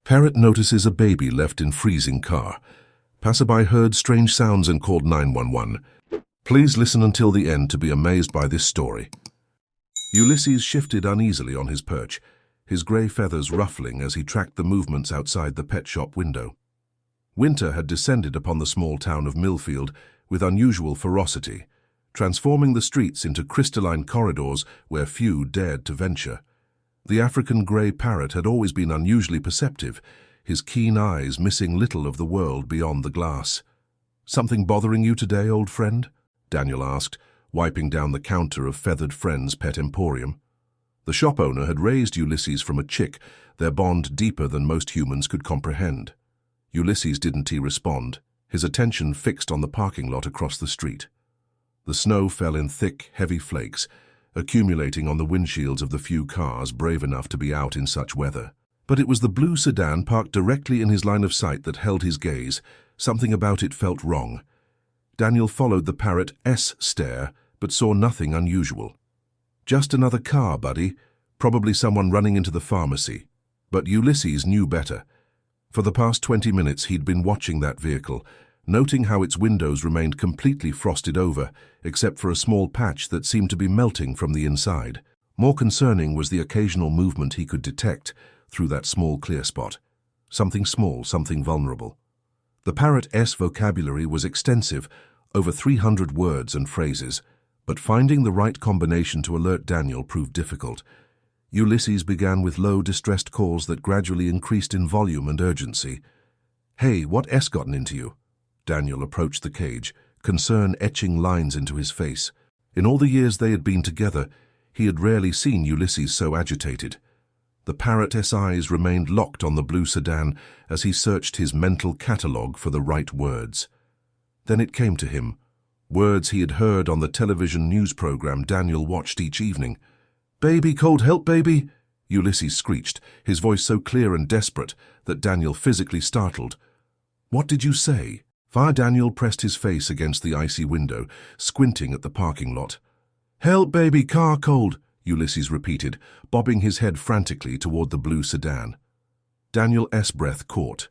Parrot notices a baby left in freezing car. Passerby heard strange sounds and called 911. Please listen until the end to be amazed by this story. Ulysses shifted uneasily on his perch, his grey feathers ruffling as he tracked the movements outside the pet shop window. Winter had descended upon the small town of Millfield with unusual ferocity, transforming the streets into crystalline corridors where few dared to venture. The African grey parrot had always been unusually perceptive, his keen eyes missing little of the world beyond the glass. "Something bothering you today, old friend?" Daniel asked, wiping down the counter of Feathered Friend's pet emporium. The shop owner had raised Ulysses from a chick, their bond deeper than most humans could comprehend. Ulysses didn't respond, his attention fixed on the parking lot across the street. The snow fell in thick, heavy flakes, accumulating on the windshields of the few cars brave enough to be out in such weather. But it was the blue sedan parked directly in his line of sight that held his gaze. Something about it felt wrong. Daniel followed the parrot's stare, but saw nothing unusual. "Just another car, buddy. Probably someone running into the pharmacy." But Ulysses knew better. For the past 20 minutes he'd been watching that vehicle, noting how its windows remained completely frosted over, except for a small patch that seemed to be melting from the inside. More concerning was the occasional movement he could detect through that small clear spot. Something small, something vulnerable. The parrot's vocabulary was extensive, over 300 words and phrases, but finding the right combination to alert Daniel proved difficult. Ulysses began with low, distressed calls that gradually increased in volume and urgency. "Hey, what's gotten into you?" Daniel approached the cage, concern etching lines into his face. In all the years they had been together, he had rarely seen Ulysses so agitated. The parrot's eyes remained locked on the blue sedan as he searched his mental catalogue for the right words. Then it came to him, words he had heard on the television news program Daniel watched each evening. "Baby, cold help, baby!" Ulysses screeched, his voice so clear and desperate that Daniel physically startled. "What did you say?" Daniel pressed his face against the icy window, squinting at the parking lot. "Help, baby, car cold," Ulysses repeated, bobbing his head frantically toward the blue sedan. Daniel's breath caught.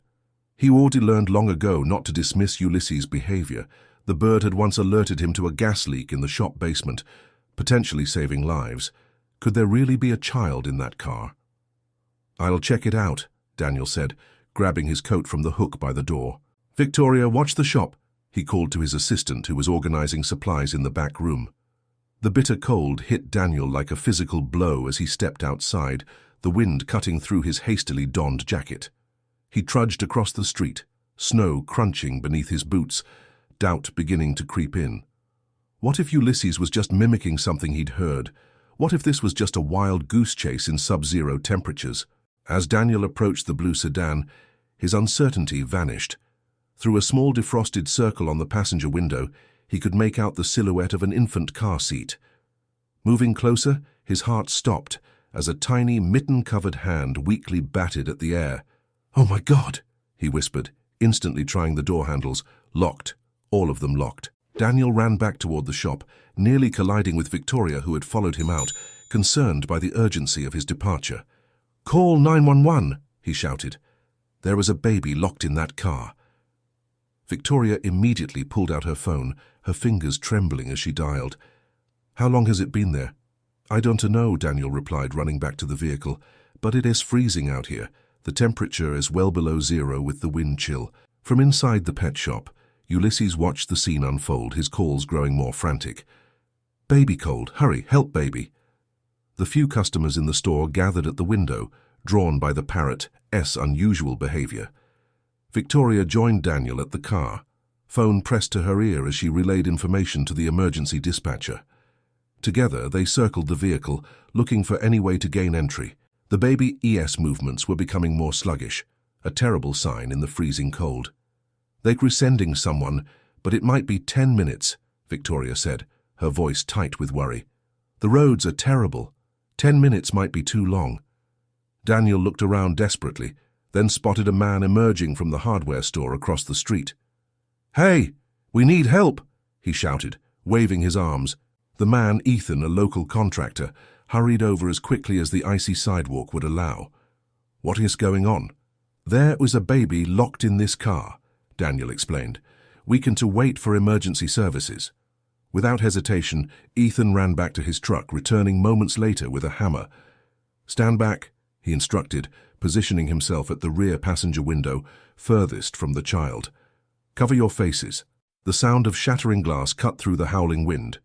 He already learned long ago not to dismiss Ulysses' behavior. The bird had once alerted him to a gas leak in the shop basement, potentially saving lives. Could there really be a child in that car? "I'll check it out," Daniel said, grabbing his coat from the hook by the door. "Victoria, watch the shop," he called to his assistant who was organizing supplies in the back room. The bitter cold hit Daniel like a physical blow as he stepped outside, the wind cutting through his hastily donned jacket. He trudged across the street, snow crunching beneath his boots, doubt beginning to creep in. What if Ulysses was just mimicking something he'd heard? What if this was just a wild goose chase in sub-zero temperatures? As Daniel approached the blue sedan, his uncertainty vanished. Through a small defrosted circle on the passenger window, he could make out the silhouette of an infant car seat. Moving closer, his heart stopped as a tiny, mitten-covered hand weakly batted at the air. "Oh my God!" he whispered, instantly trying the door handles. Locked. All of them locked. Daniel ran back toward the shop, nearly colliding with Victoria, who had followed him out, concerned by the urgency of his departure. "Call 911!" he shouted. There was a baby locked in that car. Victoria immediately pulled out her phone, her fingers trembling as she dialed. "How long has it been there?" "I don't know," Daniel replied, running back to the vehicle. "But it is freezing out here. The temperature is well below zero with the wind chill." From inside the pet shop, Ulysses watched the scene unfold, his calls growing more frantic. "Baby cold, hurry, help baby." The few customers in the store gathered at the window, drawn by the parrot's unusual behavior. Victoria joined Daniel at the car, phone pressed to her ear as she relayed information to the emergency dispatcher. Together, they circled the vehicle, looking for any way to gain entry. The baby's movements were becoming more sluggish, a terrible sign in the freezing cold. "They're sending someone, but it might be 10 minutes, Victoria said, her voice tight with worry. "The roads are terrible. 10 minutes might be too long." Daniel looked around desperately, then spotted a man emerging from the hardware store across the street. "Hey, we need help," he shouted, waving his arms. The man, Ethan, a local contractor, hurried over as quickly as the icy sidewalk would allow. "What is going on?" "There was a baby locked in this car," Daniel explained. "We can to wait for emergency services." Without hesitation, Ethan ran back to his truck, returning moments later with a hammer. "Stand back," he instructed, positioning himself at the rear passenger window, furthest from the child. "Cover your faces." The sound of shattering glass cut through the howling wind.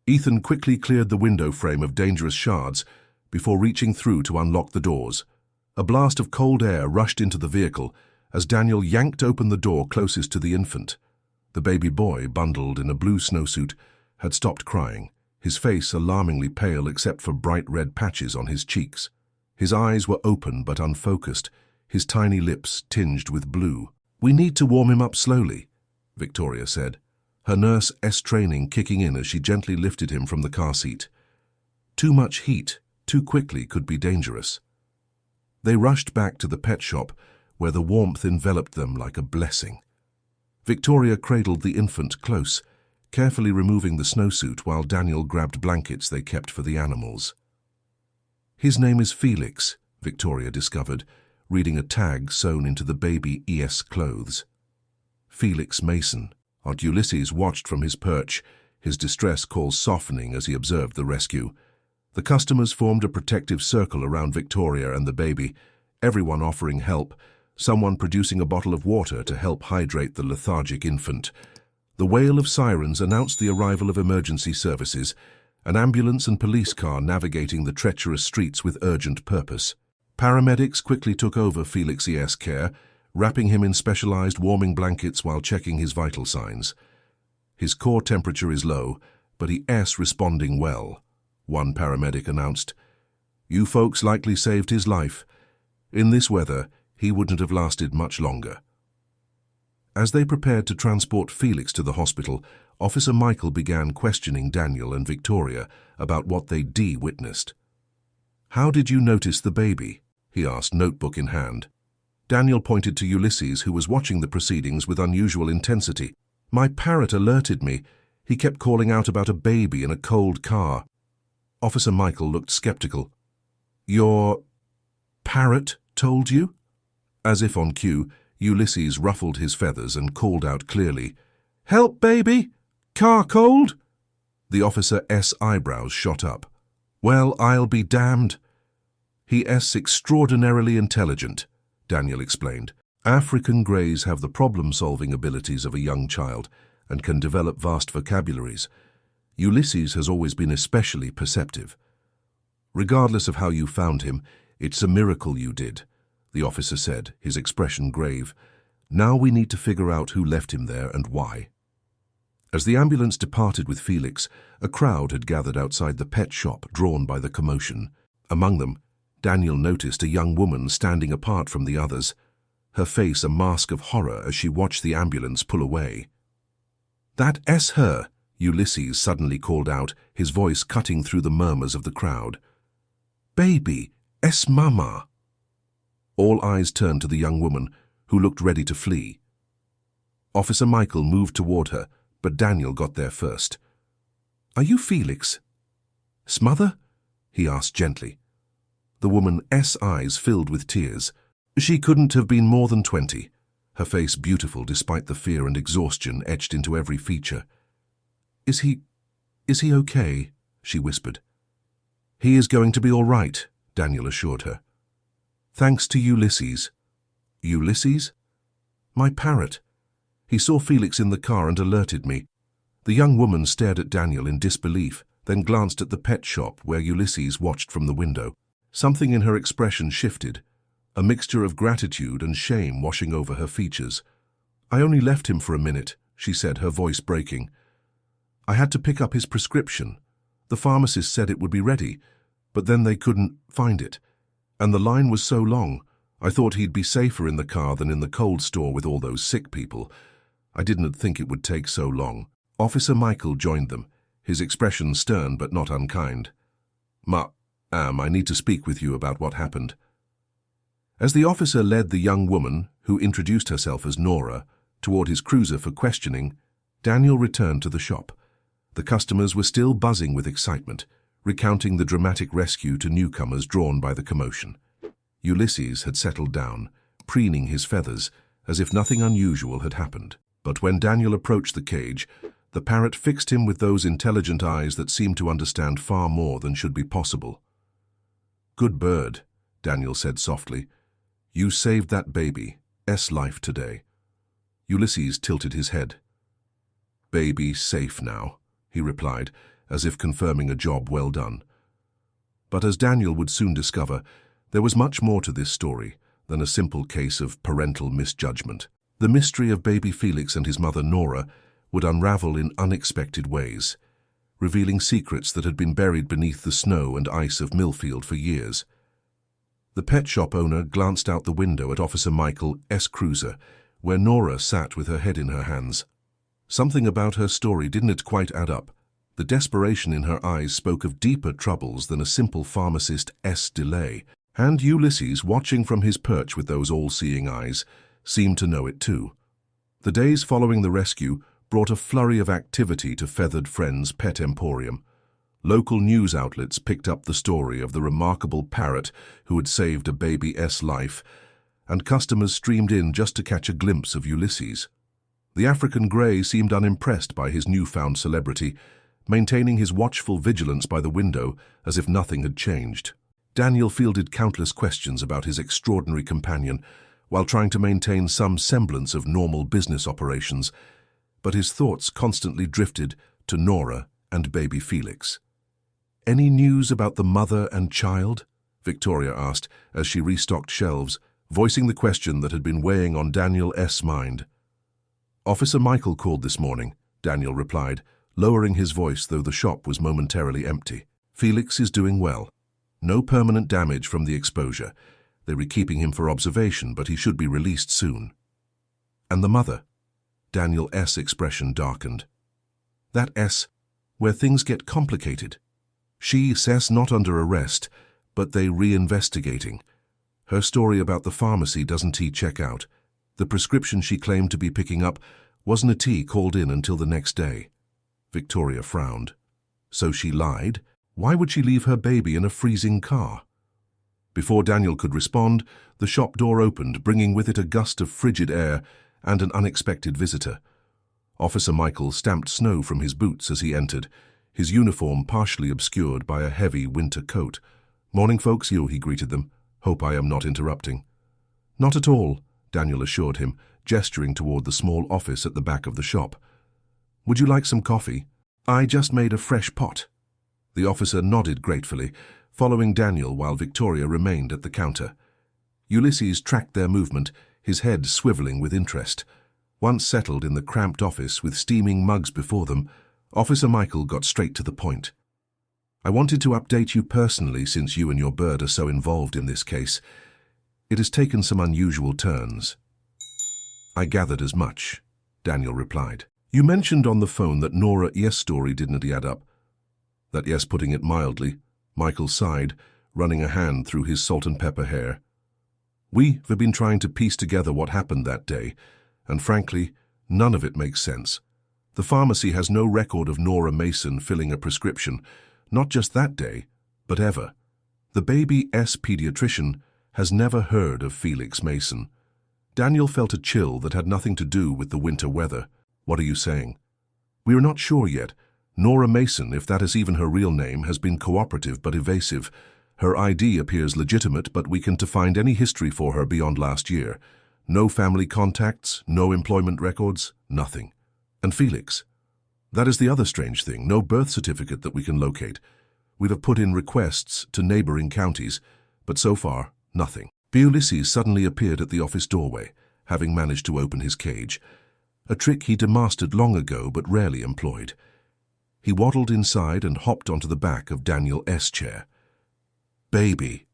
Ethan quickly cleared the window frame of dangerous shards before reaching through to unlock the doors. A blast of cold air rushed into the vehicle as Daniel yanked open the door closest to the infant. The baby boy, bundled in a blue snowsuit, had stopped crying, his face alarmingly pale except for bright red patches on his cheeks. His eyes were open but unfocused, his tiny lips tinged with blue. "We need to warm him up slowly," Victoria said, her nurse training kicking in as she gently lifted him from the car seat. Too much heat, too quickly, could be dangerous. They rushed back to the pet shop, where the warmth enveloped them like a blessing. Victoria cradled the infant close, carefully removing the snowsuit while Daniel grabbed blankets they kept for the animals. "His name is Felix," Victoria discovered, reading a tag sewn into the baby ES clothes. "Felix Mason." Aunt Ulysses watched from his perch, his distress call softening as he observed the rescue. The customers formed a protective circle around Victoria and the baby, everyone offering help, someone producing a bottle of water to help hydrate the lethargic infant. The wail of sirens announced the arrival of emergency services, an ambulance and police car navigating the treacherous streets with urgent purpose. Paramedics quickly took over Felix's care, wrapping him in specialized warming blankets while checking his vital signs. "His core temperature is low, but he's responding well," one paramedic announced. "You folks likely saved his life. In this weather, he wouldn't have lasted much longer." As they prepared to transport Felix to the hospital, Officer Michael began questioning Daniel and Victoria about what they'd witnessed. "How did you notice the baby?" he asked, notebook in hand. Daniel pointed to Ulysses, who was watching the proceedings with unusual intensity. "My Parrot alerted me. He kept calling out about a baby in a cold car." Officer Michael looked skeptical. "Your Parrot told you?" As if on cue, Ulysses ruffled his feathers and called out clearly, "Help, baby! Car cold?" The officer's eyebrows shot up. "Well, I'll be damned." "He's extraordinarily intelligent," Daniel explained. "African greys have the problem-solving abilities of a young child and can develop vast vocabularies. Ulysses has always been especially perceptive. Regardless of how you found him, it's a miracle you did," the officer said, his expression grave. "Now we need to figure out who left him there and why." As the ambulance departed with Felix, a crowd had gathered outside the pet shop, drawn by the commotion. Among them, Daniel noticed a young woman standing apart from the others, her face a mask of horror as she watched the ambulance pull away. "That's her," Ulysses suddenly called out, his voice cutting through the murmurs of the crowd. "Baby, es mama." All eyes turned to the young woman, who looked ready to flee. Officer Michael moved toward her, but Daniel got there first. "Are you Felix?" "Smother?" he asked gently. The woman's eyes filled with tears. She couldn't have been more than 20, her face beautiful despite the fear and exhaustion etched into every feature. Is he okay?" she whispered. "He is going to be all right," Daniel assured her. "Thanks to Ulysses." "Ulysses?" "My Parrot. He saw Felix in the car and alerted me." The young woman stared at Daniel in disbelief, then glanced at the pet shop where Ulysses watched from the window. Something in her expression shifted, a mixture of gratitude and shame washing over her features. "I only left him for a minute," she said, her voice breaking. "I had to pick up his prescription. The pharmacist said it would be ready, but then they couldn't find it. And the line was so long, I thought he'd be safer in the car than in the cold store with all those sick people. I didn't think it would take so long." Officer Michael joined them, his expression stern but not unkind. I need to speak with you about what happened." As the officer led the young woman, who introduced herself as Nora, toward his cruiser for questioning, Daniel returned to the shop. The customers were still buzzing with excitement, recounting the dramatic rescue to newcomers drawn by the commotion. Ulysses had settled down, preening his feathers, as if nothing unusual had happened. But when Daniel approached the cage, the parrot fixed him with those intelligent eyes that seemed to understand far more than should be possible. "Good bird," Daniel said softly. "You saved that baby's life today." Ulysses tilted his head. "Baby safe now," he replied, as if confirming a job well done. But as Daniel would soon discover, there was much more to this story than a simple case of parental misjudgment. The mystery of baby Felix and his mother Nora would unravel in unexpected ways, revealing secrets that had been buried beneath the snow and ice of Millfield for years. The pet shop owner glanced out the window at Officer Michael's cruiser, where Nora sat with her head in her hands. Something about her story didn't quite add up. The desperation in her eyes spoke of deeper troubles than a simple pharmacist's delay, and Ulysses, watching from his perch with those all-seeing eyes, seemed to know it too. The days following the rescue brought a flurry of activity to Feathered Friend's pet emporium. Local news outlets picked up the story of the remarkable Parrot who had saved a baby's life, and customers streamed in just to catch a glimpse of Ulysses. The African grey seemed unimpressed by his newfound celebrity, maintaining his watchful vigilance by the window as if nothing had changed. Daniel fielded countless questions about his extraordinary companion, while trying to maintain some semblance of normal business operations, but his thoughts constantly drifted to Nora and baby Felix. "Any news about the mother and child?" Victoria asked as she restocked shelves, voicing the question that had been weighing on Daniel's mind. "Officer Michael called this morning," Daniel replied, lowering his voice though the shop was momentarily empty. "Felix is doing well. No permanent damage from the exposure. They were keeping him for observation, but he should be released soon." "And the mother?" Daniel's expression darkened. "That where things get complicated. She says not under arrest, but they reinvestigating. Her story about the pharmacy doesn't check out. The prescription she claimed to be picking up wasn't a tea called in until the next day." Victoria frowned. "So she lied? Why would she leave her baby in a freezing car?" Before Daniel could respond, the shop door opened, bringing with it a gust of frigid air and an unexpected visitor. Officer Michael stamped snow from his boots as he entered, his uniform partially obscured by a heavy winter coat. "Morning, folks," he greeted them. "Hope I am not interrupting." "Not at all," Daniel assured him, gesturing toward the small office at the back of the shop. "Would you like some coffee? I just made a fresh pot." The officer nodded gratefully, following Daniel while Victoria remained at the counter. Ulysses tracked their movement, his head swiveling with interest. Once settled in the cramped office with steaming mugs before them, Officer Michael got straight to the point. "I wanted to update you personally since you and your bird are so involved in this case. It has taken some unusual turns." "I gathered as much," Daniel replied. "You mentioned on the phone that Nora's story didn't add up." "That yes, putting it mildly," Michael sighed, running a hand through his salt and pepper hair. "We've been trying to piece together what happened that day, and frankly, none of it makes sense. The pharmacy has no record of Nora Mason filling a prescription, not just that day, but ever. The baby's pediatrician has never heard of Felix Mason." Daniel felt a chill that had nothing to do with the winter weather. "What are you saying?" "We are not sure yet. Nora Mason, if that is even her real name, has been cooperative but evasive. Her ID appears legitimate, but we can't find any history for her beyond last year. No family contacts, no employment records, nothing. And Felix? That is the other strange thing, no birth certificate that we can locate. We have put in requests to neighboring counties, but so far, nothing." Ulysses suddenly appeared at the office doorway, having managed to open his cage, a trick he'd mastered long ago but rarely employed. He waddled inside and hopped onto the back of Daniel's chair. "Baby's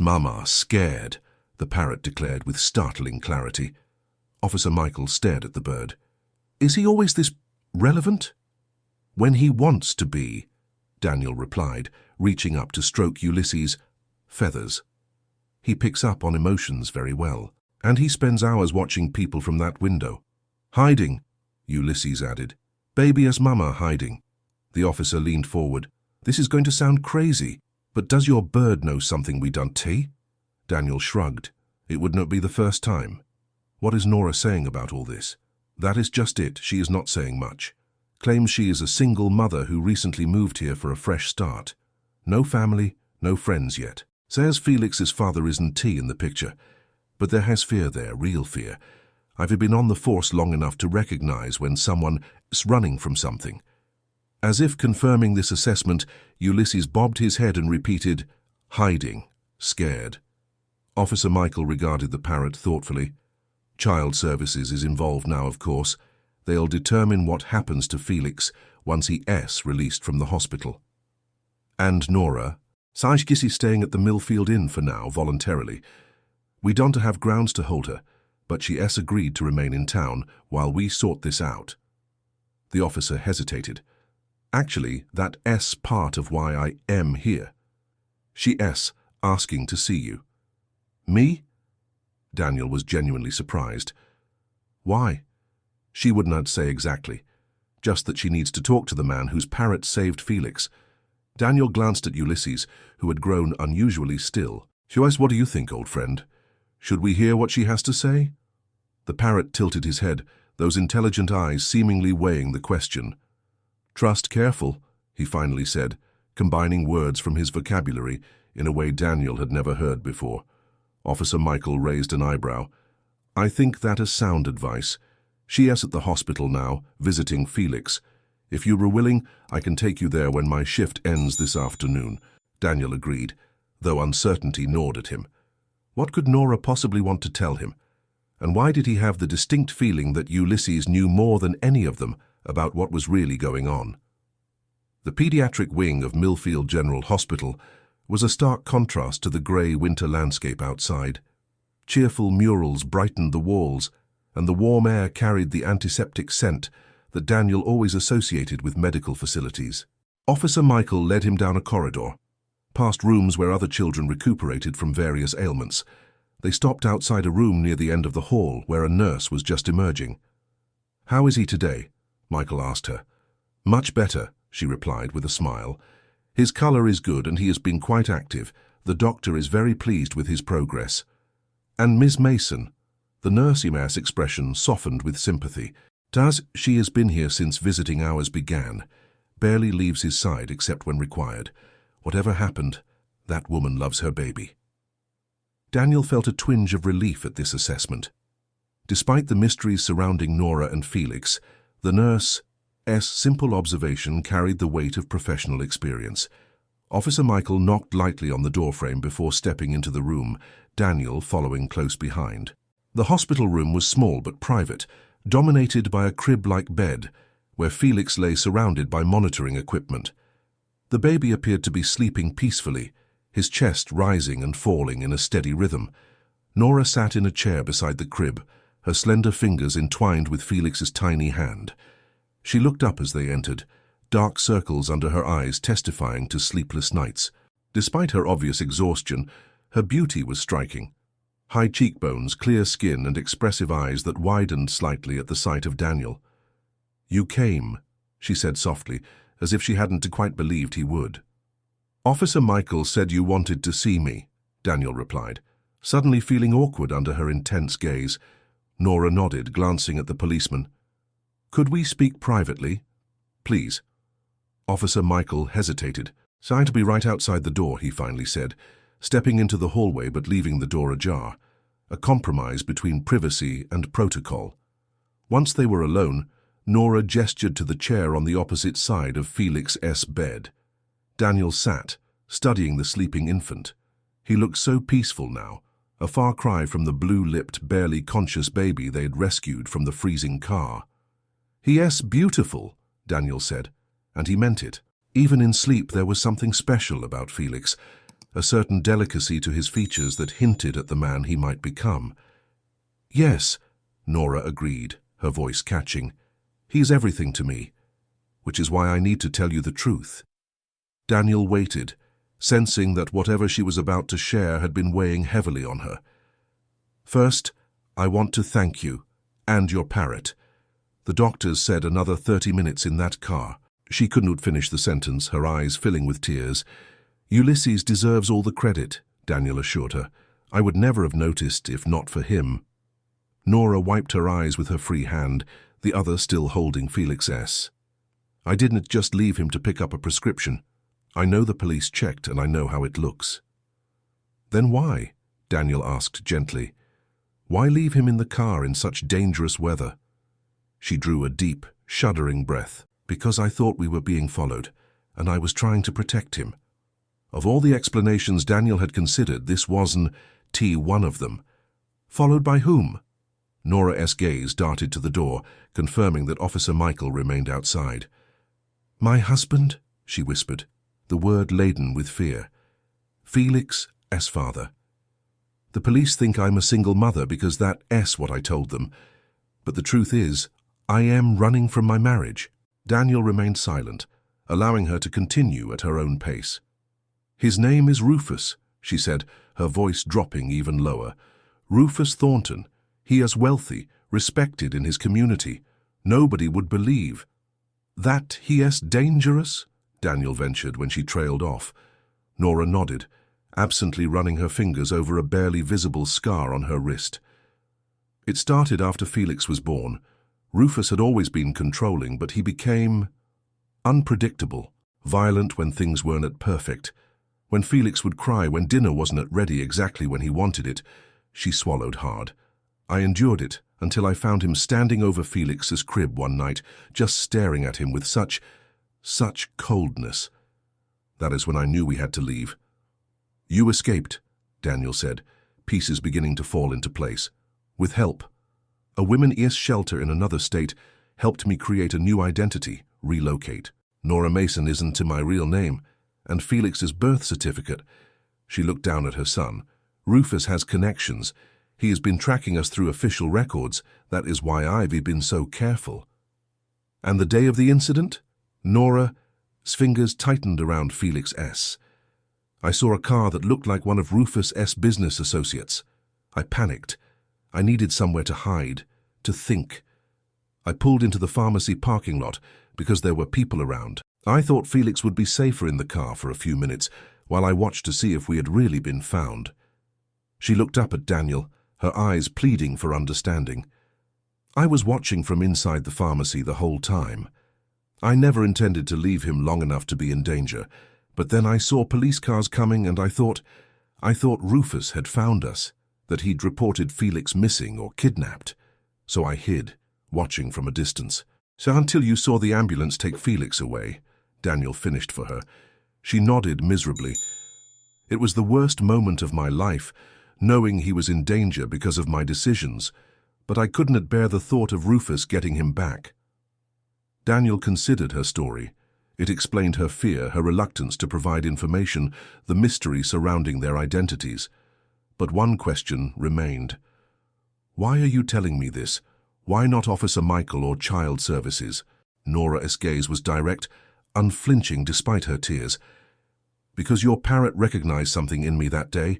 mama scared," the parrot declared with startling clarity. Officer Michael stared at the bird. "Is he always this relevant?" "When he wants to be," Daniel replied, reaching up to stroke Ulysses' feathers. "He picks up on emotions very well, and he spends hours watching people from that window." "Hiding," Ulysses added. "Baby's mama hiding." The officer leaned forward. "This is going to sound crazy, but does your bird know something we don't?" Daniel shrugged. It would not be the first time. What is Nora saying about all this? That is just it, she is not saying much. Claims she is a single mother who recently moved here for a fresh start. No family, no friends yet. Says Felix's father isn't T in the picture. But there has fear there, real fear. I've been on the force long enough to recognize when someone is running from something. As if confirming this assessment, Ulysses bobbed his head and repeated, hiding, scared. Officer Michael regarded the Parrot thoughtfully. Child Services is involved now, of course. They'll determine what happens to Felix once he is released from the hospital. And Nora? Saishkis staying at the Millfield Inn for now, voluntarily. We don't have grounds to hold her, but she has agreed to remain in town while we sort this out. The officer hesitated. Actually, that is part of why I am here. She is asking to see you. Me? Daniel was genuinely surprised. Why? She would not say exactly, just that she needs to talk to the man whose Parrot saved Felix. Daniel glanced at Ulysses, who had grown unusually still. Joyce, what do you think, old friend? Should we hear what she has to say? The Parrot tilted his head, those intelligent eyes seemingly weighing the question. Trust careful, he finally said, combining words from his vocabulary in a way Daniel had never heard before. Officer Michael raised an eyebrow. I think that is sound advice. She is at the hospital now, visiting Felix. If you were willing, I can take you there when my shift ends this afternoon. Daniel agreed, though uncertainty gnawed at him. What could Nora possibly want to tell him? And why did he have the distinct feeling that Ulysses knew more than any of them about what was really going on? The pediatric wing of Millfield General Hospital was a stark contrast to the grey winter landscape outside. Cheerful murals brightened the walls, and the warm air carried the antiseptic scent that Daniel always associated with medical facilities. Officer Michael led him down a corridor, past rooms where other children recuperated from various ailments. They stopped outside a room near the end of the hall where a nurse was just emerging. How is he today? Michael asked her. Much better, she replied with a smile. His colour is good and he has been quite active. The doctor is very pleased with his progress. And Miss Mason? The nurse-mass expression softened with sympathy. Taz, she has been here since visiting hours began. Barely leaves his side except when required. Whatever happened, that woman loves her baby. Daniel felt a twinge of relief at this assessment. Despite the mysteries surrounding Nora and Felix, the nurse's simple observation carried the weight of professional experience. Officer Michael knocked lightly on the doorframe before stepping into the room, Daniel following close behind. The hospital room was small but private, dominated by a crib-like bed, where Felix lay surrounded by monitoring equipment. The baby appeared to be sleeping peacefully, his chest rising and falling in a steady rhythm. Nora sat in a chair beside the crib, her slender fingers entwined with Felix's tiny hand. She looked up as they entered, dark circles under her eyes testifying to sleepless nights. Despite her obvious exhaustion, her beauty was striking. High cheekbones, clear skin, and expressive eyes that widened slightly at the sight of Daniel. You came, she said softly, as if she hadn't quite believed he would. Officer Michael said you wanted to see me, Daniel replied, suddenly feeling awkward under her intense gaze. Nora nodded, glancing at the policeman. Could we speak privately? Please. Officer Michael hesitated. Sign to be right outside the door, he finally said, stepping into the hallway but leaving the door ajar, a compromise between privacy and protocol. Once they were alone, Nora gestured to the chair on the opposite side of Felix's bed. Daniel sat, studying the sleeping infant. He looked so peaceful now, a far cry from the blue-lipped, barely conscious baby they had rescued from the freezing car. He is beautiful, Daniel said, and he meant it. Even in sleep there was something special about Felix, a certain delicacy to his features that hinted at the man he might become. Yes, Nora agreed, her voice catching. He's everything to me, which is why I need to tell you the truth. Daniel waited, sensing that whatever she was about to share had been weighing heavily on her. First, I want to thank you, and your Parrot. The doctors said another 30 minutes in that car. She couldn't finish the sentence, her eyes filling with tears. Ulysses deserves all the credit, Daniel assured her. I would never have noticed if not for him. Nora wiped her eyes with her free hand, the other still holding Felix S. I didn't just leave him to pick up a prescription. I know the police checked and I know how it looks. Then why? Daniel asked gently. Why leave him in the car in such dangerous weather? She drew a deep, shuddering breath. Because I thought we were being followed, and I was trying to protect him. Of all the explanations Daniel had considered, this wasn't one of them. Followed by whom? Nora's gaze darted to the door, confirming that Officer Michael remained outside. My husband, she whispered, the word laden with fear. Felix S. father. The police think I'm a single mother because that's what I told them. But the truth is, I am running from my marriage. Daniel remained silent, allowing her to continue at her own pace. His name is Rufus, she said, her voice dropping even lower. Rufus Thornton. He is wealthy, respected in his community. Nobody would believe. That he is dangerous? Daniel ventured when she trailed off. Nora nodded, absently running her fingers over a barely visible scar on her wrist. It started after Felix was born. Rufus had always been controlling, but he became unpredictable, violent when things weren't perfect. When Felix would cry when dinner wasn't ready exactly when he wanted it, she swallowed hard. I endured it until I found him standing over Felix's crib one night, just staring at him with such coldness. That is when I knew we had to leave. You escaped, Daniel said, pieces beginning to fall into place. With help. A women's shelter in another state helped me create a new identity, relocate. Nora Mason isn't my real name, and Felix's birth certificate. She looked down at her son. Rufus has connections. He has been tracking us through official records. That is why I've been so careful. And the day of the incident? Nora's fingers tightened around Felix S. I saw a car that looked like one of Rufus S. business associates. I panicked. I needed somewhere to hide, to think. I pulled into the pharmacy parking lot because there were people around. I thought Felix would be safer in the car for a few minutes while I watched to see if we had really been found. She looked up at Daniel, her eyes pleading for understanding. I was watching from inside the pharmacy the whole time. I never intended to leave him long enough to be in danger, but then I saw police cars coming and I thought Rufus had found us, that he'd reported Felix missing or kidnapped. So I hid, watching from a distance. So until you saw the ambulance take Felix away, Daniel finished for her. She nodded miserably. It was the worst moment of my life, knowing he was in danger because of my decisions, but I couldn't bear the thought of Rufus getting him back. Daniel considered her story. It explained her fear, her reluctance to provide information, the mystery surrounding their identities. But one question remained. Why are you telling me this? Why not Officer Michael or Child Services? Nora's gaze was direct, unflinching despite her tears. Because your Parrot recognized something in me that day.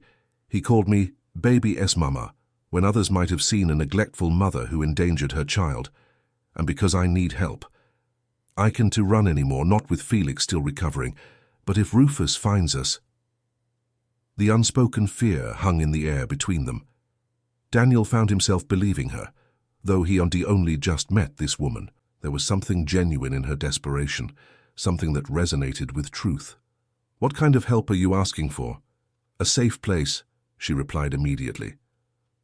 He called me Baby S Mama, when others might have seen a neglectful mother who endangered her child. And because I need help. I can't run anymore, not with Felix still recovering, but if Rufus finds us. The unspoken fear hung in the air between them. Daniel found himself believing her, though he only just met this woman. There was something genuine in her desperation, something that resonated with truth. What kind of help are you asking for? A safe place, she replied immediately.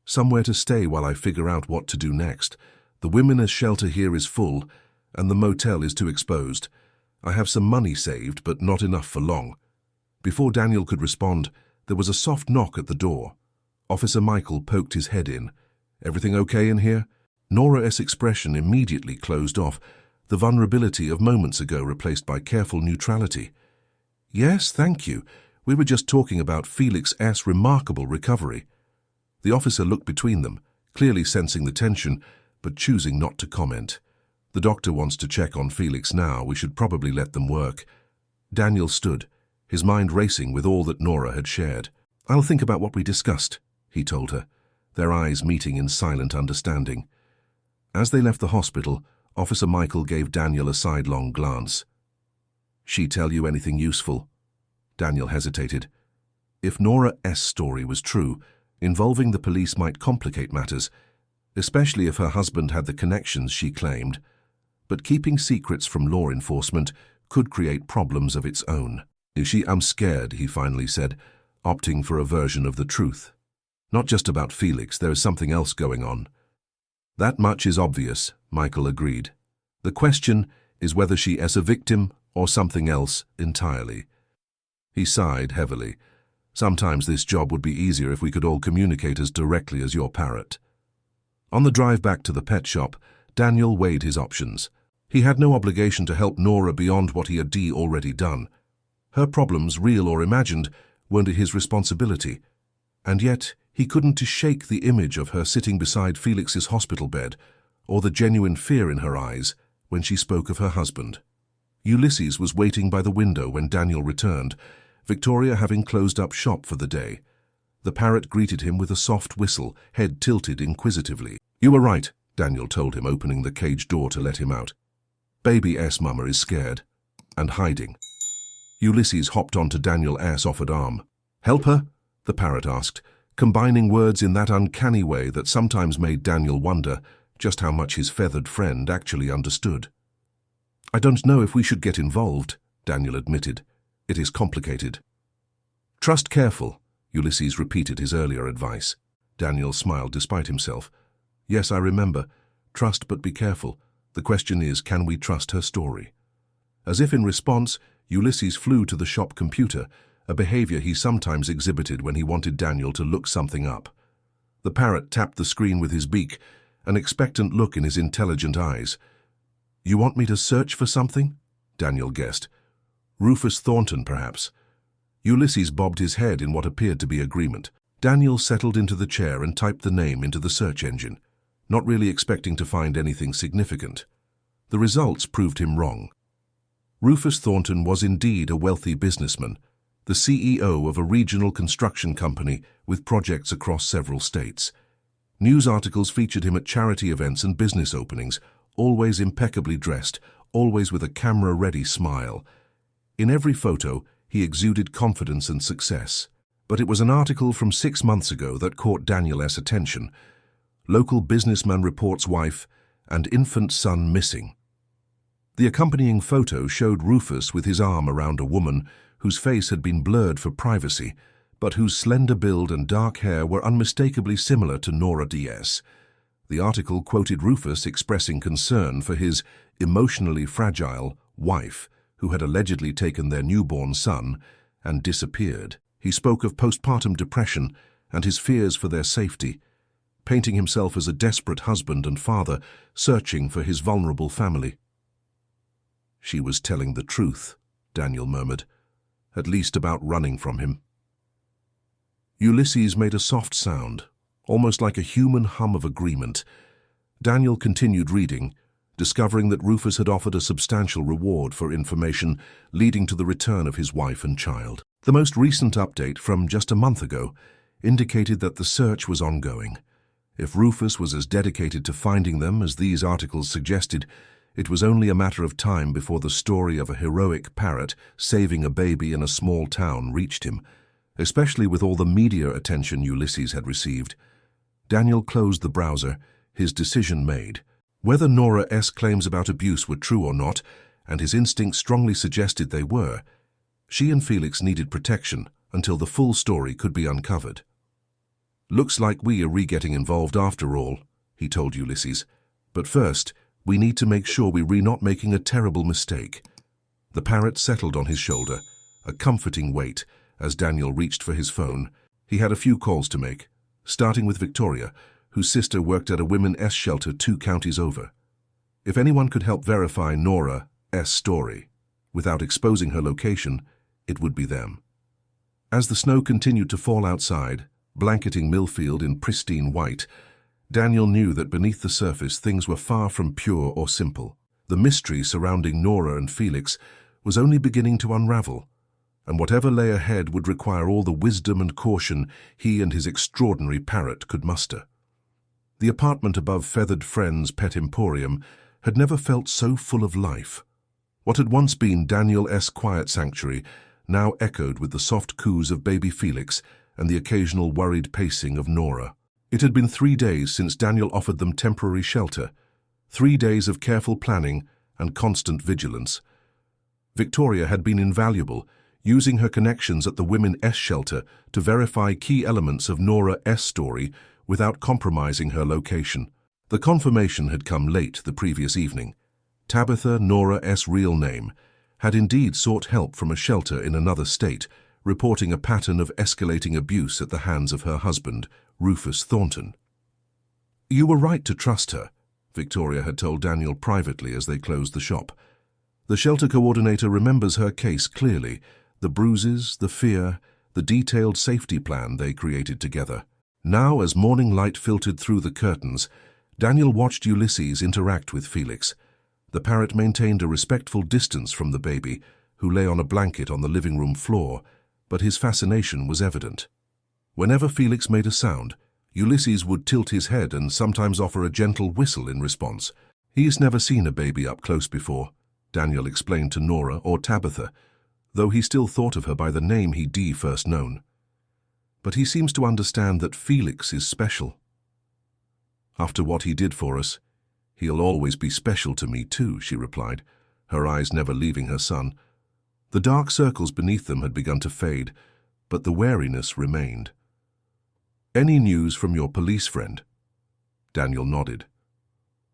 Somewhere to stay while I figure out what to do next. The women's shelter here is full, and the motel is too exposed. I have some money saved, but not enough for long. Before Daniel could respond, there was a soft knock at the door. Officer Michael poked his head in. Everything okay in here? Nora's expression immediately closed off, the vulnerability of moments ago replaced by careful neutrality. Yes, thank you. We were just talking about Felix's remarkable recovery. The officer looked between them, clearly sensing the tension, but choosing not to comment. The doctor wants to check on Felix now. We should probably let them work. Daniel stood, his mind racing with all that Nora had shared. I'll think about what we discussed, he told her, their eyes meeting in silent understanding. As they left the hospital, Officer Michael gave Daniel a sidelong glance. She tell you anything useful? Daniel hesitated. If Nora's story was true, Involving the police might complicate matters, especially if her husband had the connections she claimed, but keeping secrets from law enforcement could create problems of its own. I'm scared, he finally said, opting for a version of the truth. Not just about Felix, there is something else going on. That much is obvious, Michael agreed. The question is whether she is a victim or something else entirely. He sighed heavily. Sometimes this job would be easier if we could all communicate as directly as your Parrot. On the drive back to the pet shop, Daniel weighed his options. He had no obligation to help Nora beyond what he had already done. Her problems, real or imagined, weren't his responsibility. And yet, he couldn't shake the image of her sitting beside Felix's hospital bed, or the genuine fear in her eyes when she spoke of her husband. Ulysses was waiting by the window when Daniel returned, Victoria having closed up shop for the day. The Parrot greeted him with a soft whistle, head tilted inquisitively. "You were right," Daniel told him, opening the cage door to let him out. "Baby S mama is scared and hiding." Ulysses hopped onto Daniel S' offered arm. "Help her?" the Parrot asked, combining words in that uncanny way that sometimes made Daniel wonder just how much his feathered friend actually understood. "I don't know if we should get involved," Daniel admitted. "It is complicated." "Trust careful," Ulysses repeated his earlier advice. Daniel smiled despite himself. "Yes, I remember. Trust but be careful. The question is, can we trust her story?" As if in response, Ulysses flew to the shop computer, a behavior he sometimes exhibited when he wanted Daniel to look something up. The Parrot tapped the screen with his beak, an expectant look in his intelligent eyes. "You want me to search for something?" Daniel guessed. "Rufus Thornton, perhaps." Ulysses bobbed his head in what appeared to be agreement. Daniel settled into the chair and typed the name into the search engine, not really expecting to find anything significant. The results proved him wrong. Rufus Thornton was indeed a wealthy businessman, the CEO of a regional construction company with projects across several states. News articles featured him at charity events and business openings, always impeccably dressed, always with a camera-ready smile. In every photo, he exuded confidence and success. But it was an article from 6 months ago that caught Daniel's attention. Local businessman reports wife and infant son missing. The accompanying photo showed Rufus with his arm around a woman whose face had been blurred for privacy, but whose slender build and dark hair were unmistakably similar to Nora DS. The article quoted Rufus expressing concern for his emotionally fragile wife, who had allegedly taken their newborn son and disappeared. He spoke of postpartum depression and his fears for their safety, painting himself as a desperate husband and father searching for his vulnerable family. "She was telling the truth," Daniel murmured, "at least about running from him." Ulysses made a soft sound, almost like a human hum of agreement. Daniel continued reading, discovering that Rufus had offered a substantial reward for information leading to the return of his wife and child. The most recent update from just a month ago indicated that the search was ongoing. If Rufus was as dedicated to finding them as these articles suggested, it was only a matter of time before the story of a heroic parrot saving a baby in a small town reached him, especially with all the media attention Ulysses had received. Daniel closed the browser, his decision made. Whether Nora's claims about abuse were true or not, and his instinct strongly suggested they were, she and Felix needed protection until the full story could be uncovered. "Looks like we are re-getting involved after all," he told Ulysses. "But first, we need to make sure we're not making a terrible mistake." The Parrot settled on his shoulder, a comforting weight, as Daniel reached for his phone. He had a few calls to make, starting with Victoria, whose sister worked at a women's shelter 2 counties over. If anyone could help verify Nora's story, without exposing her location, it would be them. As the snow continued to fall outside, blanketing Millfield in pristine white, Daniel knew that beneath the surface things were far from pure or simple. The mystery surrounding Nora and Felix was only beginning to unravel, and whatever lay ahead would require all the wisdom and caution he and his extraordinary Parrot could muster. The apartment above Feathered Friend's Pet Emporium had never felt so full of life. What had once been Daniel's quiet sanctuary now echoed with the soft coos of baby Felix and the occasional worried pacing of Nora. It had been 3 days since Daniel offered them temporary shelter, 3 days of careful planning and constant vigilance. Victoria had been invaluable, using her connections at the Women S shelter to verify key elements of Nora S story without compromising her location. The confirmation had come late the previous evening. Tabitha, Nora S' real name, had indeed sought help from a shelter in another state, reporting a pattern of escalating abuse at the hands of her husband, Rufus Thornton. "You were right to trust her," Victoria had told Daniel privately as they closed the shop. The shelter coordinator remembers her case clearly, the bruises, the fear, the detailed safety plan they created together. Now, as morning light filtered through the curtains, Daniel watched Ulysses interact with Felix. The parrot maintained a respectful distance from the baby, who lay on a blanket on the living room floor, but his fascination was evident. Whenever Felix made a sound, Ulysses would tilt his head and sometimes offer a gentle whistle in response. "He's never seen a baby up close before," Daniel explained to Nora or Tabitha, though he still thought of her by the name he'd first known. "But he seems to understand that Felix is special. After what he did for us, he'll always be special to me too," she replied, her eyes never leaving her son. The dark circles beneath them had begun to fade, but the wariness remained. "Any news from your police friend?" Daniel nodded.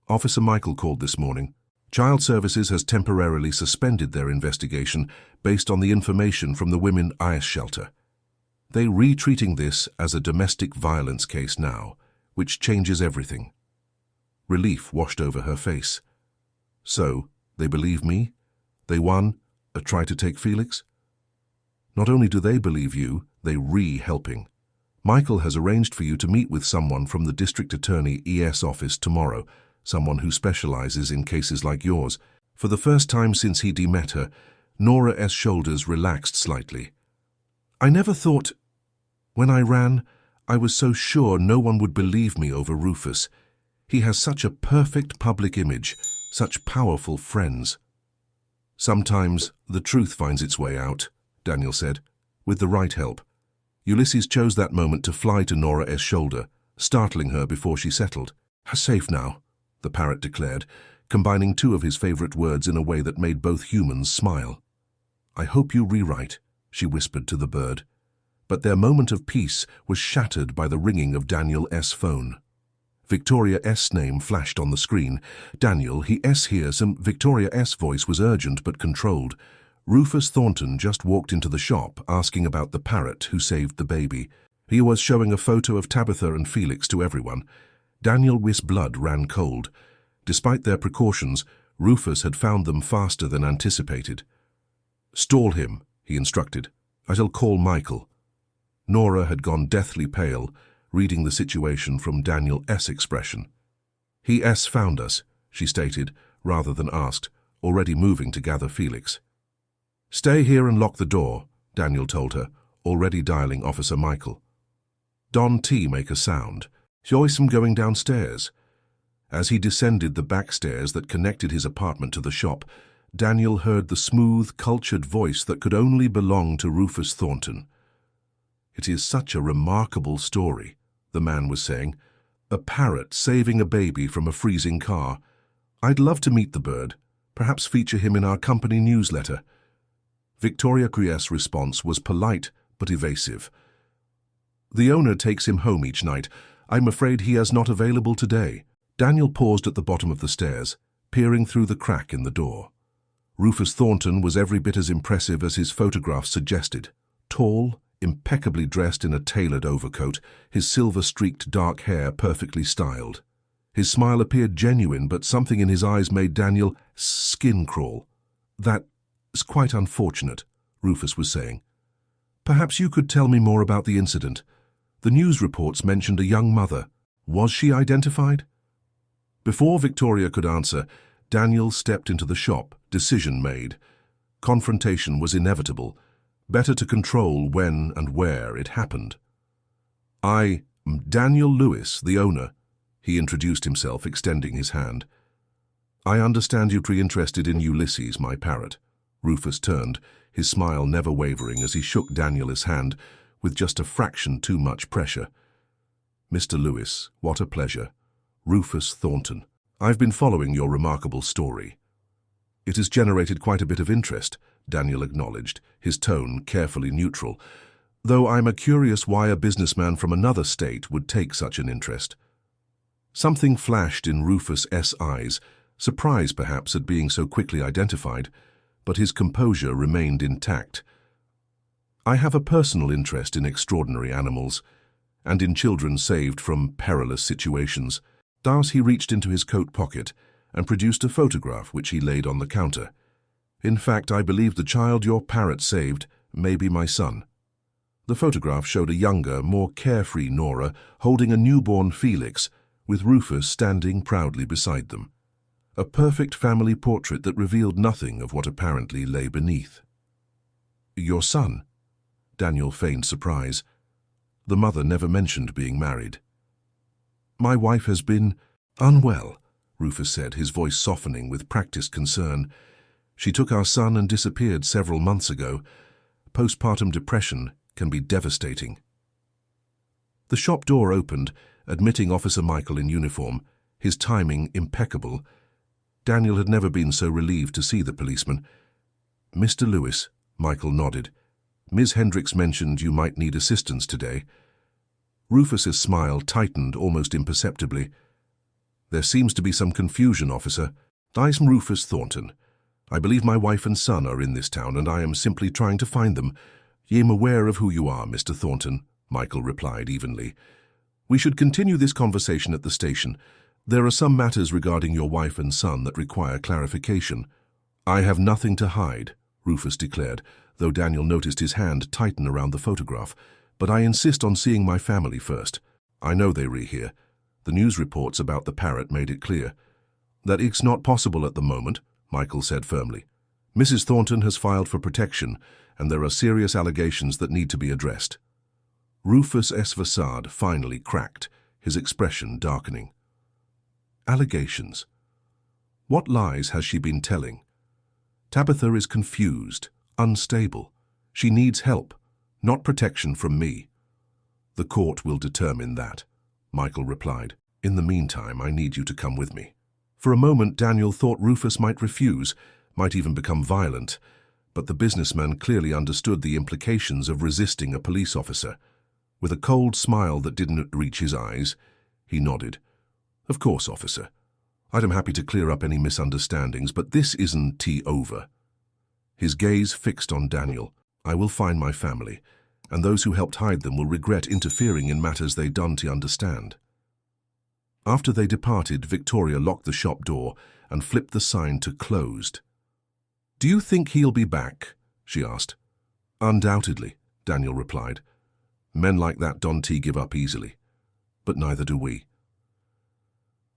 "Officer Michael called this morning. Child Services has temporarily suspended their investigation based on the information from the Women IS shelter. They're retreating this as a domestic violence case now, which changes everything." Relief washed over her face. "So, they believe me? They won, try to take Felix?" "Not only do they believe you, they re-helping. Michael has arranged for you to meet with someone from the District Attorney ES office tomorrow, someone who specializes in cases like yours." For the first time since he'd met her, Nora S' shoulders relaxed slightly. "I never thought... When I ran, I was so sure no one would believe me over Rufus. He has such a perfect public image, such powerful friends." "Sometimes the truth finds its way out," Daniel said, "with the right help." Ulysses chose that moment to fly to Nora S' shoulder, startling her before she settled. "Safe now," the parrot declared, combining two of his favorite words in a way that made both humans smile. "I hope you rewrite," she whispered to the bird. But their moment of peace was shattered by the ringing of Daniel S' phone. Victoria S' name flashed on the screen. "Daniel, he S here. Some..." Victoria S' voice was urgent but controlled. "Rufus Thornton just walked into the shop asking about the parrot who saved the baby. He was showing a photo of Tabitha and Felix to everyone." Daniel's blood ran cold. Despite their precautions, Rufus had found them faster than anticipated. "Stall him," he instructed. "I shall call Michael." Nora had gone deathly pale, reading the situation from Daniel S' expression. "He S found us," she stated, rather than asked, already moving to gather Felix. "Stay here and lock the door," Daniel told her, already dialing Officer Michael. "Don T make a sound. Joyce am going downstairs." As he descended the back stairs that connected his apartment to the shop, Daniel heard the smooth, cultured voice that could only belong to Rufus Thornton. "It is such a remarkable story," the man was saying. "A parrot saving a baby from a freezing car. I'd love to meet the bird, perhaps feature him in our company newsletter." Victoria Criess' response was polite but evasive. "The owner takes him home each night. I'm afraid he is not available today." Daniel paused at the bottom of the stairs, peering through the crack in the door. Rufus Thornton was every bit as impressive as his photograph suggested. Tall, impeccably dressed in a tailored overcoat, his silver-streaked dark hair perfectly styled. His smile appeared genuine, but something in his eyes made Daniel's skin crawl. "That's quite unfortunate," Rufus was saying. "Perhaps you could tell me more about the incident. The news reports mentioned a young mother. Was she identified?" Before Victoria could answer, Daniel stepped into the shop, decision made. Confrontation was inevitable. Better to control when and where it happened. "I am Daniel Lewis, the owner," he introduced himself, extending his hand. "I understand you're interested in Ulysses, my parrot." Rufus turned, his smile never wavering as he shook Daniel's hand, with just a fraction too much pressure. "Mr. Lewis, what a pleasure. Rufus Thornton. I've been following your remarkable story." "It has generated quite a bit of interest," Daniel acknowledged, his tone carefully neutral, "though I'm curious why a businessman from another state would take such an interest." Something flashed in Rufus's eyes, surprise perhaps at being so quickly identified, but his composure remained intact. "I have a personal interest in extraordinary animals, and in children saved from perilous situations." Thus he reached into his coat pocket and produced a photograph which he laid on the counter. "In fact, I believe the child your Parrot saved may be my son." The photograph showed a younger, more carefree Nora holding a newborn Felix, with Rufus standing proudly beside them. A perfect family portrait that revealed nothing of what apparently lay beneath. "Your son?" Daniel feigned surprise. The mother never mentioned being married. "My wife has been unwell," Rufus said, his voice softening with practiced concern. "She took our son and disappeared several months ago. Postpartum depression can be devastating." The shop door opened, admitting Officer Michael in uniform, his timing impeccable. Daniel had never been so relieved to see the policeman. "Mr. Lewis," Michael nodded. "Ms. Hendricks mentioned you might need assistance today." Rufus's smile tightened almost imperceptibly. "There seems to be some confusion, officer. I'm Rufus Thornton. I believe my wife and son are in this town, and I am simply trying to find them." "I am aware of who you are, Mr. Thornton," Michael replied evenly. "We should continue this conversation at the station. There are some matters regarding your wife and son that require clarification." "I have nothing to hide," Rufus declared, though Daniel noticed his hand tighten around the photograph. "But I insist on seeing my family first. I know they're here. The news reports about the Parrot made it clear." "That it's not possible at the moment," Michael said firmly. "Mrs. Thornton has filed for protection, and there are serious allegations that need to be addressed." Rufus's facade finally cracked, his expression darkening. "Allegations? What lies has she been telling?" "Tabitha is confused, unstable. She needs help, not protection from me." "The court will determine that," Michael replied. "In the meantime, I need you to come with me." For a moment, Daniel thought Rufus might refuse, might even become violent, but the businessman clearly understood the implications of resisting a police officer. With a cold smile that didn't reach his eyes, he nodded. "Of course, officer. I'm happy to clear up any misunderstandings, but this isn't tea over." His gaze fixed on Daniel. "I will find my family, and those who helped hide them will regret interfering in matters they don't understand." After they departed, Victoria locked the shop door and flipped the sign to closed. "Do you think he'll be back?" she asked. "Undoubtedly," Daniel replied. "Men like that don't give up easily. But neither do we."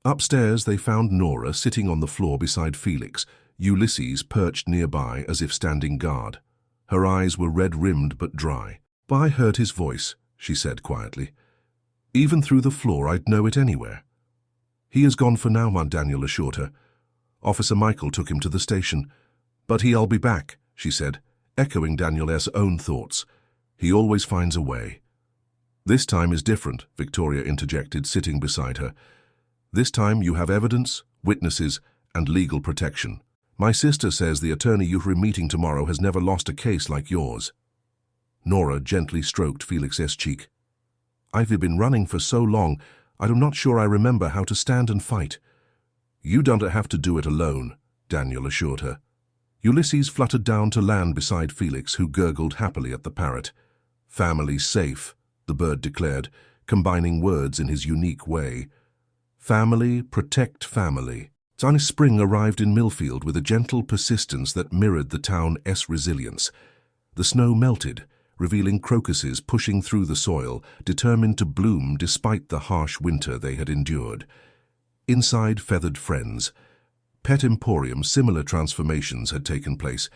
Upstairs, they found Nora sitting on the floor beside Felix, Ulysses perched nearby as if standing guard. Her eyes were red-rimmed but dry. "But I heard his voice," she said quietly. "Even through the floor, I'd know it anywhere." "He is gone for now," Daniel assured her. "Officer Michael took him to the station." "But he'll be back," she said, echoing Daniel's own thoughts. "He always finds a way." "This time is different," Victoria interjected, sitting beside her. "This time you have evidence, witnesses, and legal protection. My sister says the attorney you're meeting tomorrow has never lost a case like yours." Nora gently stroked Felix's cheek. "I've been running for so long, I'm not sure I remember how to stand and fight." "You don't have to do it alone," Daniel assured her. Ulysses fluttered down to land beside Felix, who gurgled happily at the Parrot. "Family safe," the bird declared, combining words in his unique way. "Family, protect family." Sunny spring arrived in Millfield with a gentle persistence that mirrored the town's resilience. The snow melted, revealing crocuses pushing through the soil, determined to bloom despite the harsh winter they had endured. Inside feathered friends. Pet Emporium, similar transformations had taken place.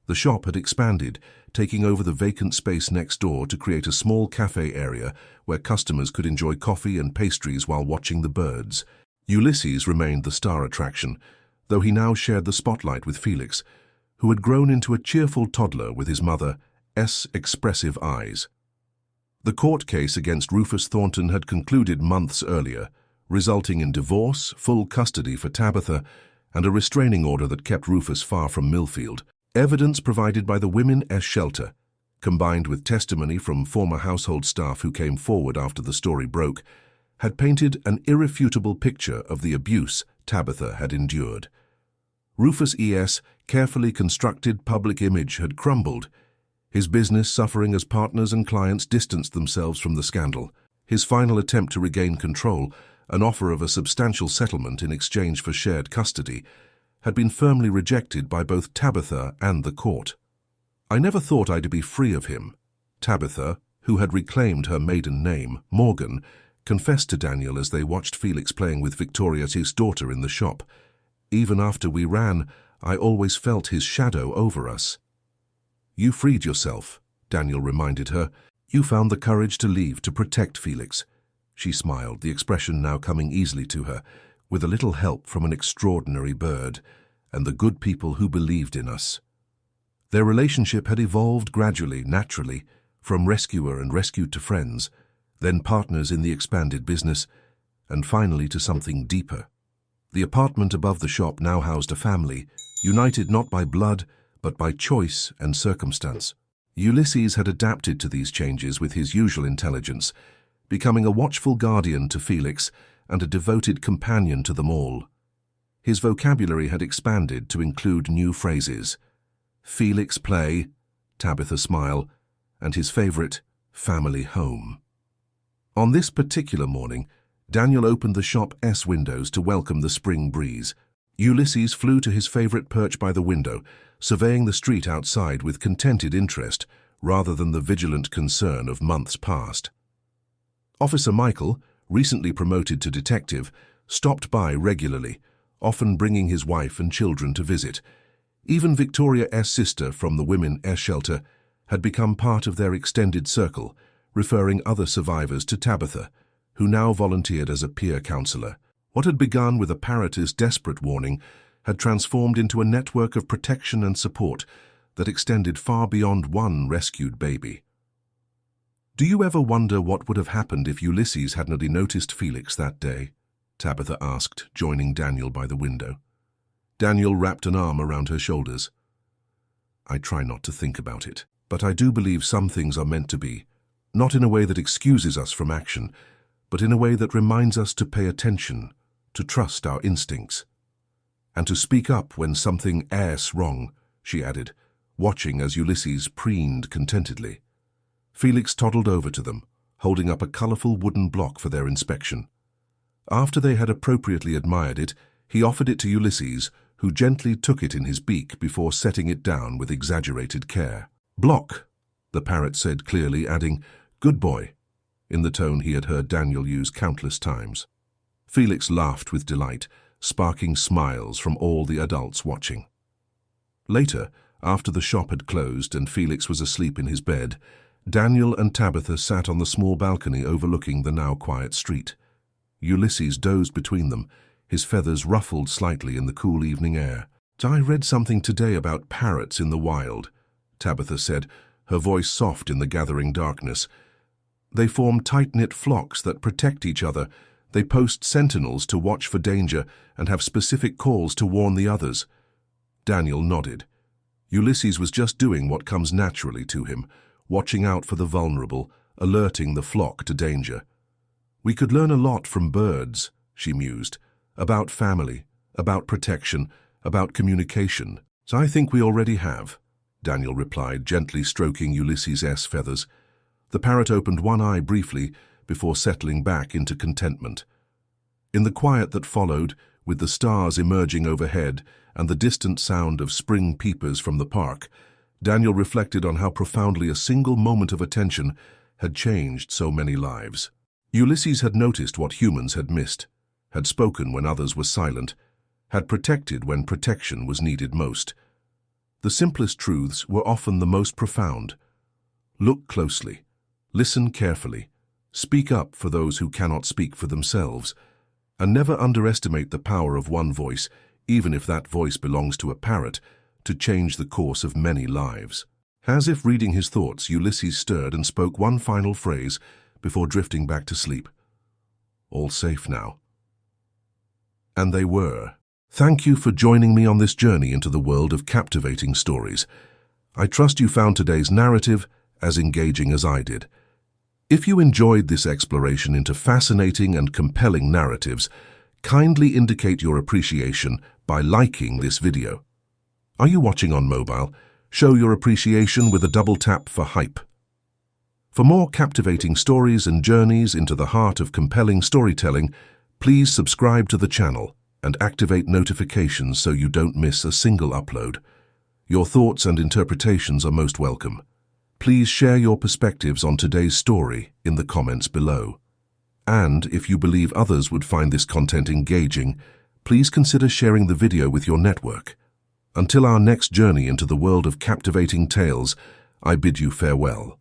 The shop had expanded, taking over the vacant space next door to create a small cafe area where customers could enjoy coffee and pastries while watching the birds. Ulysses remained the star attraction, though he now shared the spotlight with Felix, who had grown into a cheerful toddler with his mother's expressive eyes. The court case against Rufus Thornton had concluded months earlier, resulting in divorce, full custody for Tabitha, and a restraining order that kept Rufus far from Millfield. Evidence provided by the Women's Shelter, combined with testimony from former household staff who came forward after the story broke, had painted an irrefutable picture of the abuse Tabitha had endured. Rufus' carefully constructed public image had crumbled. His business suffering as partners and clients distanced themselves from the scandal. His final attempt to regain control, an offer of a substantial settlement in exchange for shared custody, had been firmly rejected by both Tabitha and the court. "I never thought I'd be free of him," Tabitha, who had reclaimed her maiden name, Morgan, confessed to Daniel as they watched Felix playing with Victoria's daughter in the shop. "Even after we ran, I always felt his shadow over us." "You freed yourself," Daniel reminded her. "You found the courage to leave to protect Felix." She smiled, the expression now coming easily to her, "with a little help from an extraordinary bird, and the good people who believed in us." Their relationship had evolved gradually, naturally, from rescuer and rescued to friends, then partners in the expanded business, and finally to something deeper. The apartment above the shop now housed a family, united not by blood, but by choice and circumstance. Ulysses had adapted to these changes with his usual intelligence, becoming a watchful guardian to Felix and a devoted companion to them all. His vocabulary had expanded to include new phrases: Felix play, Tabitha smile, and his favorite, family home. On this particular morning, Daniel opened the shop's windows to welcome the spring breeze. Ulysses flew to his favorite perch by the window, surveying the street outside with contented interest rather than the vigilant concern of months past. Officer Michael, recently promoted to detective, stopped by regularly, often bringing his wife and children to visit. Even Victoria's sister from the Women's Shelter had become part of their extended circle, referring other survivors to Tabitha, who now volunteered as a peer counselor. What had begun with a Parrot's desperate warning had transformed into a network of protection and support that extended far beyond one rescued baby. "Do you ever wonder what would have happened if Ulysses hadn't noticed Felix that day?" Tabitha asked, joining Daniel by the window. Daniel wrapped an arm around her shoulders. "I try not to think about it, but I do believe some things are meant to be, not in a way that excuses us from action, but in a way that reminds us to pay attention, to trust our instincts, and to speak up when something's wrong," she added, watching as Ulysses preened contentedly. Felix toddled over to them, holding up a colorful wooden block for their inspection. After they had appropriately admired it, he offered it to Ulysses, who gently took it in his beak before setting it down with exaggerated care. "Block," the parrot said clearly, adding, "Good boy," in the tone he had heard Daniel use countless times. Felix laughed with delight, sparking smiles from all the adults watching. Later, after the shop had closed and Felix was asleep in his bed, Daniel and Tabitha sat on the small balcony overlooking the now quiet street. Ulysses dozed between them, his feathers ruffled slightly in the cool evening air. "I read something today about parrots in the wild," Tabitha said, her voice soft in the gathering darkness. "They form tight-knit flocks that protect each other. They post sentinels to watch for danger and have specific calls to warn the others." Daniel nodded. Ulysses was just doing what comes naturally to him, watching out for the vulnerable, alerting the flock to danger. "We could learn a lot from birds," she mused, "about family, about protection, about communication." "So I think we already have," Daniel replied, gently stroking Ulysses' feathers. The parrot opened one eye briefly before settling back into contentment. In the quiet that followed, with the stars emerging overhead and the distant sound of spring peepers from the park, Daniel reflected on how profoundly a single moment of attention had changed so many lives. Ulysses had noticed what humans had missed, had spoken when others were silent, had protected when protection was needed most. The simplest truths were often the most profound. Look closely, listen carefully, speak up for those who cannot speak for themselves, and never underestimate the power of one voice, even if that voice belongs to a parrot, to change the course of many lives. As if reading his thoughts, Ulysses stirred and spoke one final phrase before drifting back to sleep. All safe now. And they were. Thank you for joining me on this journey into the world of captivating stories. I trust you found today's narrative as engaging as I did. If you enjoyed this exploration into fascinating and compelling narratives, kindly indicate your appreciation by liking this video. Are you watching on mobile? Show your appreciation with a double tap for hype. For more captivating stories and journeys into the heart of compelling storytelling, please subscribe to the channel and activate notifications so you don't miss a single upload. Your thoughts and interpretations are most welcome. Please share your perspectives on today's story in the comments below. And if you believe others would find this content engaging, please consider sharing the video with your network. Until our next journey into the world of captivating tales, I bid you farewell.